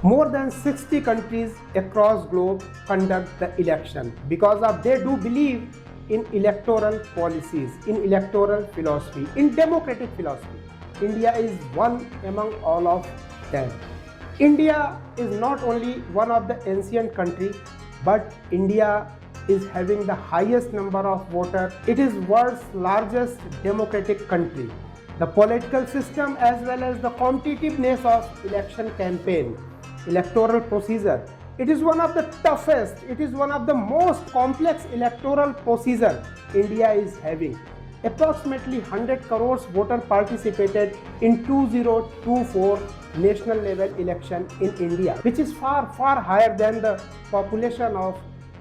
More than 60 countries across globe conduct the election because of they do believe in electoral policies, in electoral philosophy, in democratic philosophy. India is one among all of them. India is not only one of the ancient country, but India is having the highest number of voters. It is world's largest democratic country. The political system as well as the competitiveness of election campaign, electoral procedure. It is one of the toughest, it is one of the most complex electoral procedure India is having. Approximately 100 crores voters participated in 2024 national level election in India, which is far higher than the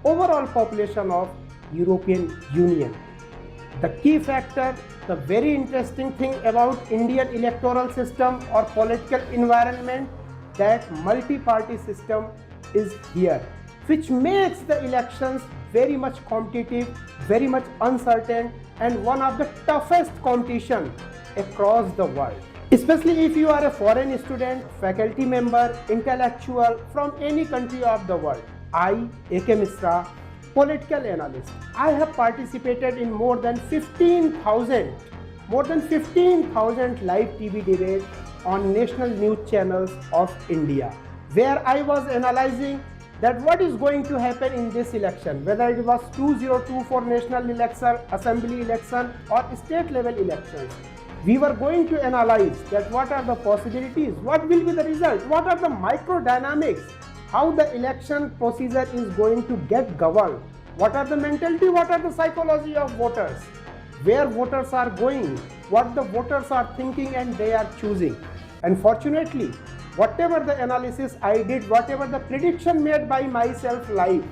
overall population of European Union. The key factor, the very interesting thing about Indian electoral system or political environment, that multi-party system is here, which makes the elections very much competitive, very much uncertain, and one of the toughest competition across the world. Especially if you are a foreign student, faculty member, intellectual from any country of the world. I, A.K. Mishra, political analyst, I have participated in more than 15,000 live TV debates on national news channels of India, where I was analyzing that what is going to happen in this election, whether it was 2024 national election, assembly election or state level elections. We were going to analyze that what are the possibilities, what will be the result, what are the microdynamics, how the election procedure is going to get governed, what are the mentality, what are the psychology of voters, where voters are going, what the voters are thinking and they are choosing. And fortunately, whatever the analysis I did, whatever the prediction made by myself live,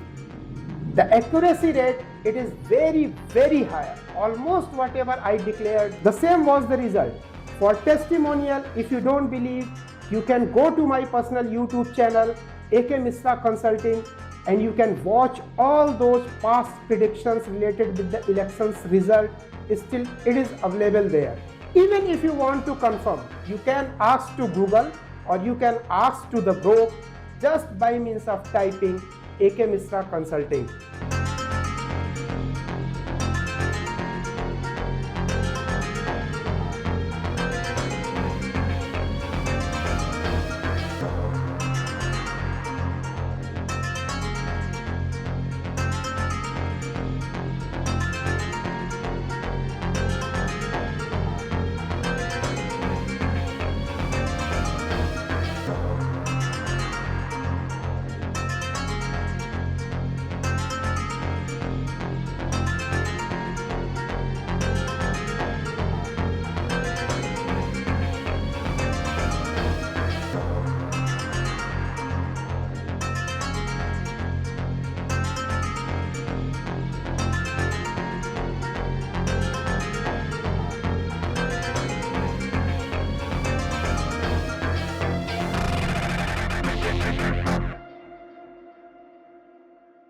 the accuracy rate, it is very high. Almost whatever I declared, the same was the result. For testimonial, if you don't believe, you can go to my personal YouTube channel, A.K. Mishra Consulting, and you can watch all those past predictions related with the elections result. Still, it is available there. Even if you want to confirm, you can ask to Google or you can ask to the bro just by means of typing A.K. Mishra Consulting.